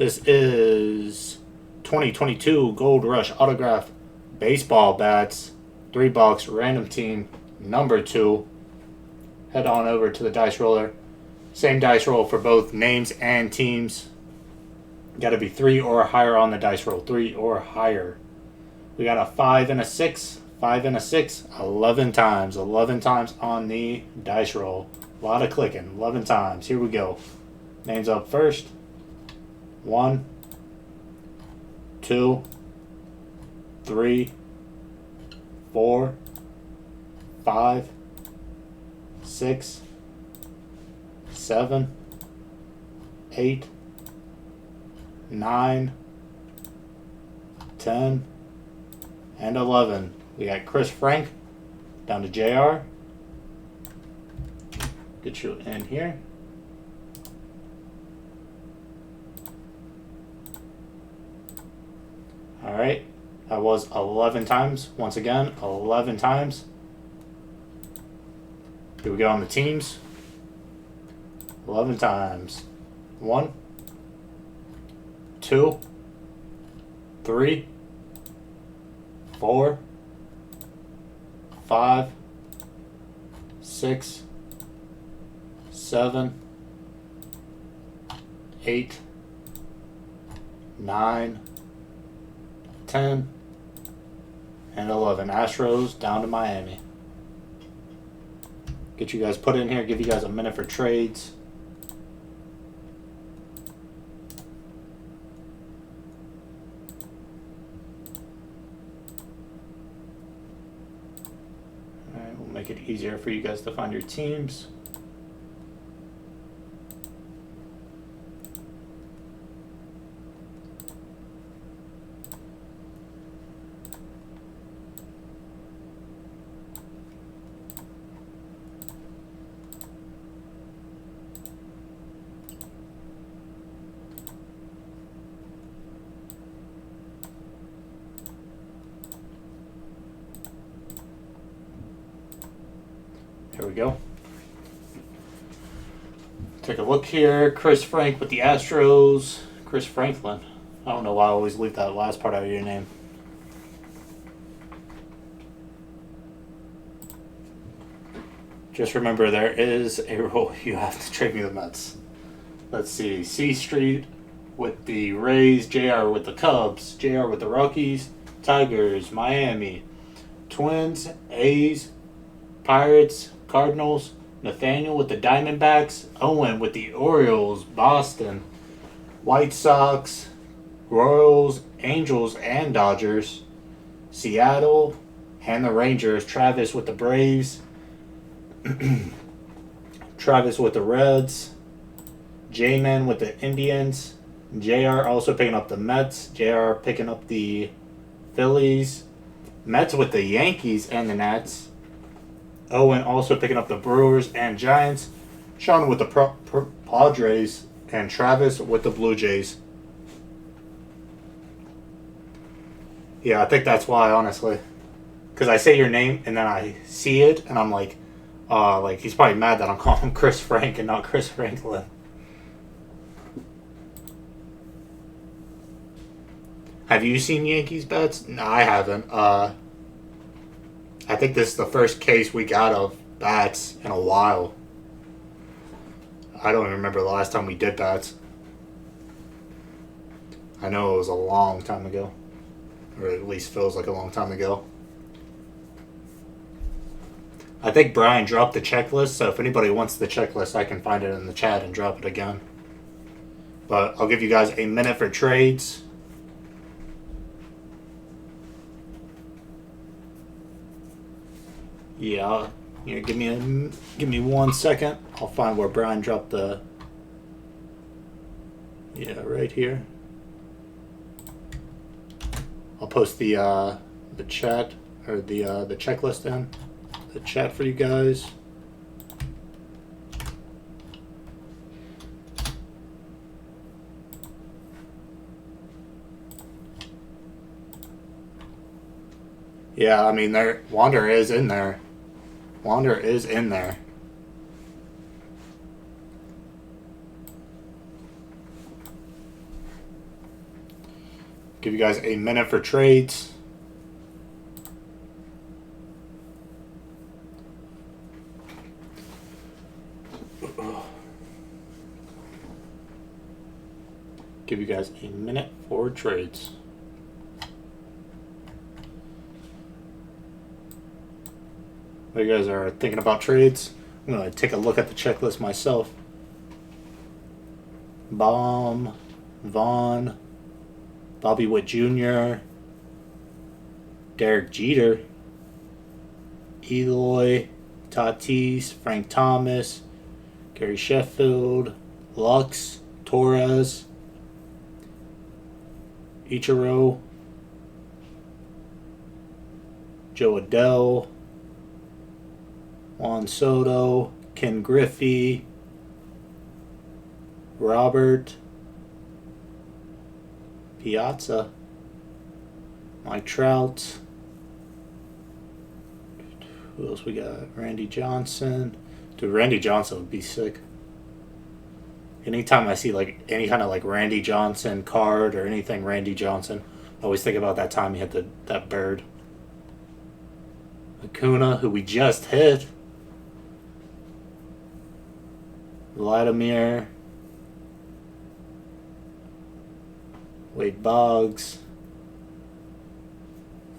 This is 2022 Gold Rush Autograph Baseball Bats. $3, random team, number 2. Head on over to the dice roller. Same dice roll for both names and teams. Got to be 3 or higher on the dice roll. 3 or higher. We got a 5 and a 6. 5 and a 6. 11 times. 11 times on the dice roll. A lot of clicking. 11 times. Here we go. Names up first. 1, 2, 3, 4, 5, 6, 7, 8, 9, 10, and 11. We got Chris Frank down to JR. Get you in here. Alright, that was 11 times. Once again, 11 times. Here we go on the teams. 11 times. 1, 2, 3, 4, 5, 6, 7, 8, 9, 10, and 11. Astros down to Miami. Get you guys put in here, give you guys a minute for trades. Alright, we'll make it easier for you guys to find your teams. Here we go. Take a look here. Chris Frank with the Astros. Chris Franklin. I don't know why I always leave that last part out of your name. Just remember, there is a rule. You have to trade me the Mets. Let's see. C Street with the Rays. JR with the Cubs. JR with the Rockies. Tigers. Miami. Twins. A's. Pirates. Cardinals. Nathaniel with the Diamondbacks. Owen with the Orioles. Boston. White Sox. Royals. Angels and Dodgers. Seattle and the Rangers. Travis with the Braves. Travis with the Reds. J-Man with the Indians. JR also picking up the Mets. JR picking up the Phillies. Mets with the Yankees and the Nats. Owen also picking up the Brewers and Giants. Sean with the Padres. And Travis with the Blue Jays. Yeah, I think that's why, honestly. Because I say your name and then I see it and I'm like he's probably mad that I'm calling him Chris Frank and not Chris Franklin. Have you seen Yankees bats? No, I haven't. I think this is the first case we got of bats in a while. I don't even remember the last time we did bats. I know it was a long time ago. Or at least feels like a long time ago. I think Brian dropped the checklist, so if anybody wants the checklist, I can find it in the chat and drop it again. But I'll give you guys a minute for trades. Yeah, here, give me 1 second. I'll find where Brian dropped the. Yeah, right here. I'll post the chat or the checklist in the chat for you guys. Yeah, I mean, Wander is in there. Wander is in there. Give you guys a minute for trades. Give you guys a minute for trades. While you guys are thinking about trades, I'm going to take a look at the checklist myself. Baum, Vaughn, Bobby Witt Jr., Derek Jeter, Eloy, Tatis, Frank Thomas, Gary Sheffield, Lux, Torres, Ichiro, Joe Adele, Juan Soto, Ken Griffey, Robert Piazza, Mike Trout. Who else we got? Randy Johnson. Dude, Randy Johnson would be sick. Anytime I see like any kind of like Randy Johnson card or anything Randy Johnson, I always think about that time he hit that bird. Acuna, who we just hit. Vladimir. Wade Boggs.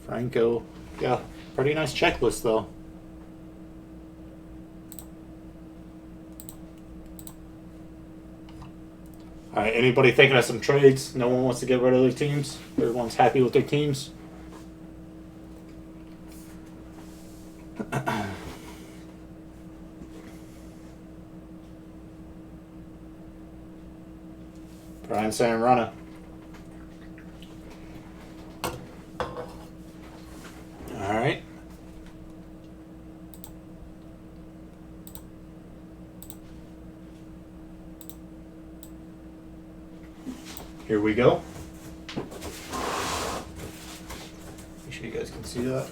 Franco. Yeah, pretty nice checklist though. All right, anybody thinking of some trades? No one wants to get rid of their teams? Everyone's happy with their teams? Brian saying runner. All right. Here we go. Make sure you guys can see that.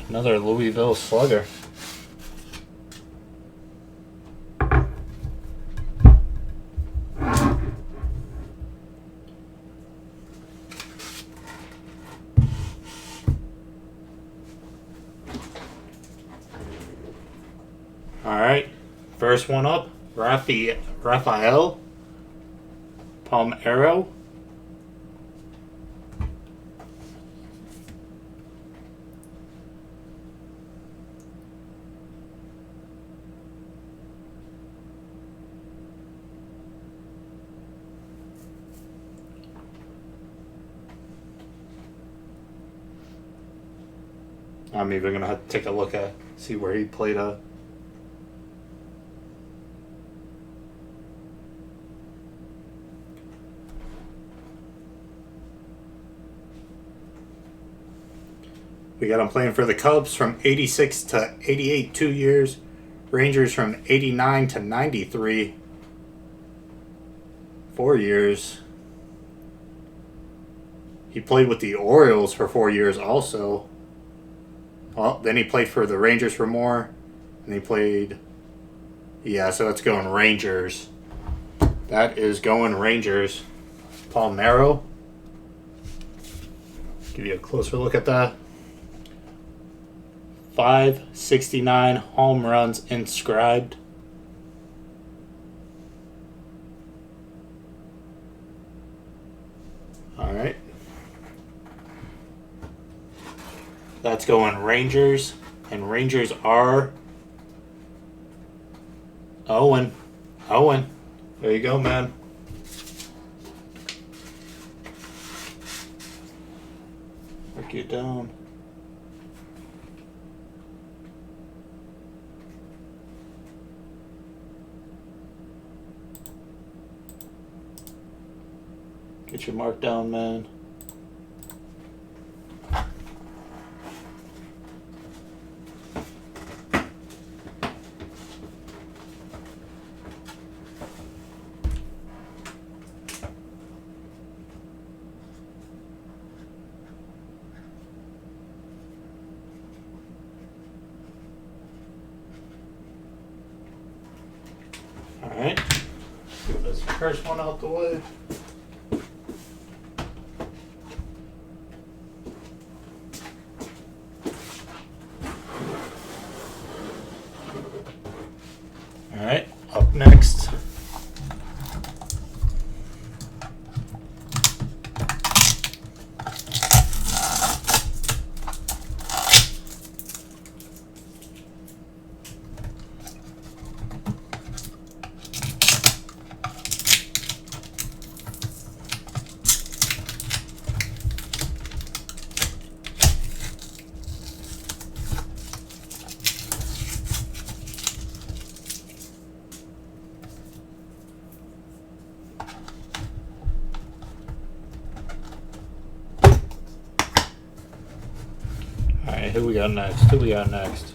Another Louisville Slugger. Alright, first one up, Rafael Palmeiro. I'm even going to have to take a look at, see where he played at. We got him playing for the Cubs from 86 to 88, 2 years. Rangers from 89 to 93, 4 years. He played with the Orioles for 4 years also. Well, then he played for the Rangers for more. And he played... Yeah, so that's going Rangers. That is going Rangers. Palmeiro. Give you a closer look at that. 569 home runs inscribed. All right. That's going Rangers. And Rangers are Owen. Owen. There you go, man. Mark you down. Get your mark down, man. Alright. Get this first one out the way. Alright, up next. Alright, who we got next? Who we got next?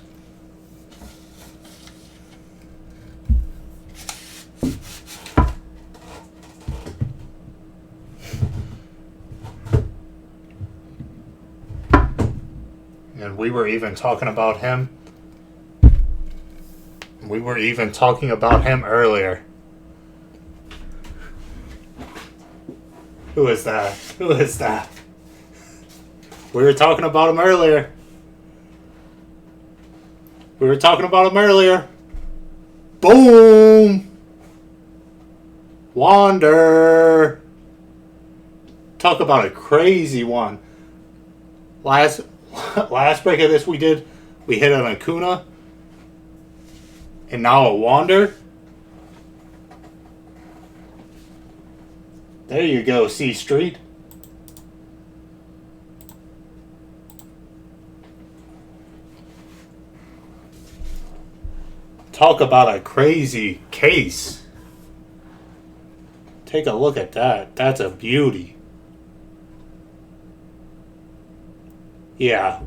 And we were even talking about him. We were even talking about him earlier. Who is that? Who is that? We were talking about him earlier. We were talking about him earlier. Boom! Wander! Talk about a crazy one. Last break of this we hit an Acuna. And now a Wander. There you go, C Street. Talk about a crazy case. Take a look at that. That's a beauty. Yeah.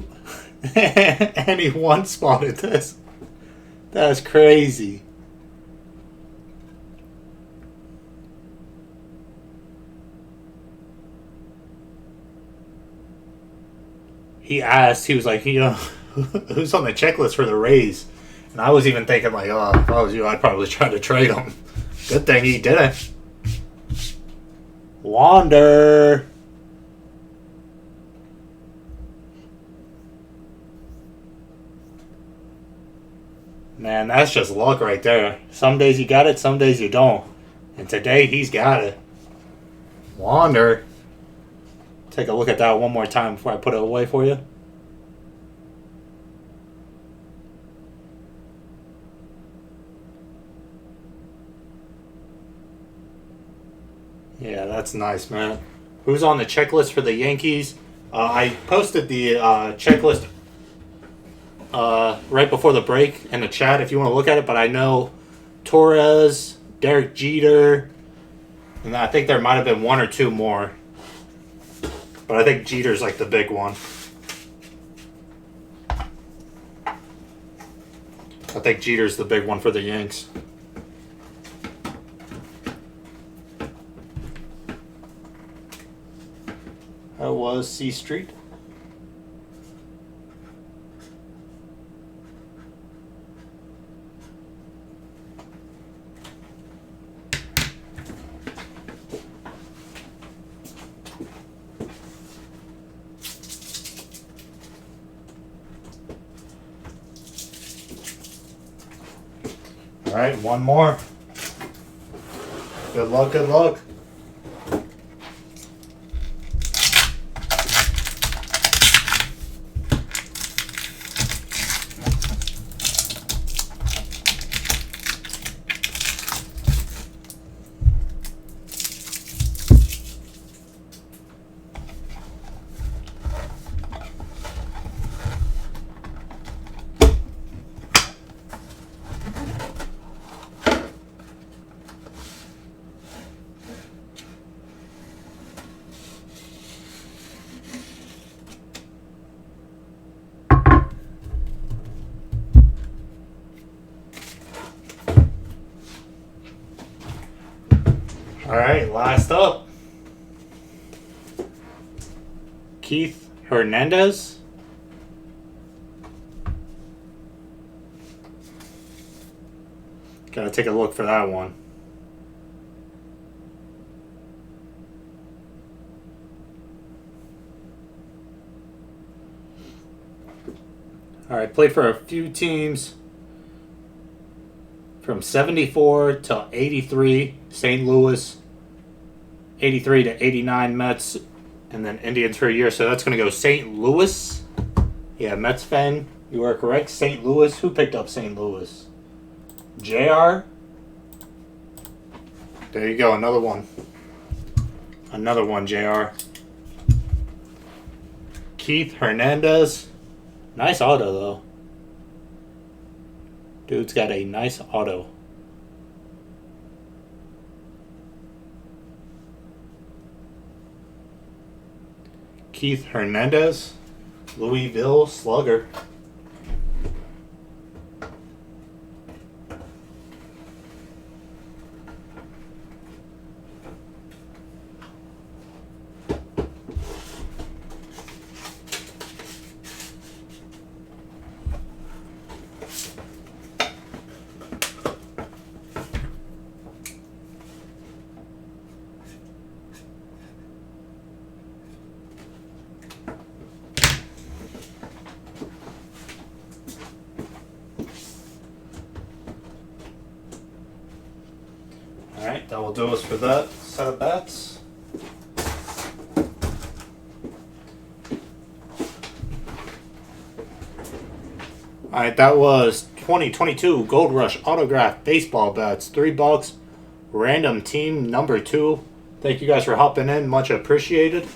And he one spotted this. That's crazy. He asked, he was like, who's on the checklist for the Rays? And I was even thinking, like, oh, if I was you, I'd probably try to trade him. Good thing he didn't. Wander. Man, that's just luck right there. Some days you got it, some days you don't. And today, he's got it. Wander. Take a look at that one more time before I put it away for you. Yeah, that's nice, man. Who's on the checklist for the Yankees? I posted the checklist right before the break in the chat if you want to look at it, but I know Torres, Derek Jeter, and I think there might have been one or two more. But I think Jeter's like the big one. I think Jeter's the big one for the Yanks. How was C Street? All right, one more. Good luck, good luck. right, last up. Keith Hernandez. Gotta take a look for that one. Alright, played for a few teams. From 74 to 83, St. Louis. 83 to 89, Mets. And then Indians for a year. So that's going to go St. Louis. Yeah, Mets fan. You are correct. St. Louis. Who picked up St. Louis? JR. There you go. Another one. Another one, JR. Keith Hernandez. Nice auto, though. Dude's got a nice auto. Keith Hernandez. Louisville Slugger. Alright, that will do us for that set of bats. Alright, that was 2022 Gold Rush Autograph Baseball Bats. $3. Random team number 2. Thank you guys for hopping in. Much appreciated.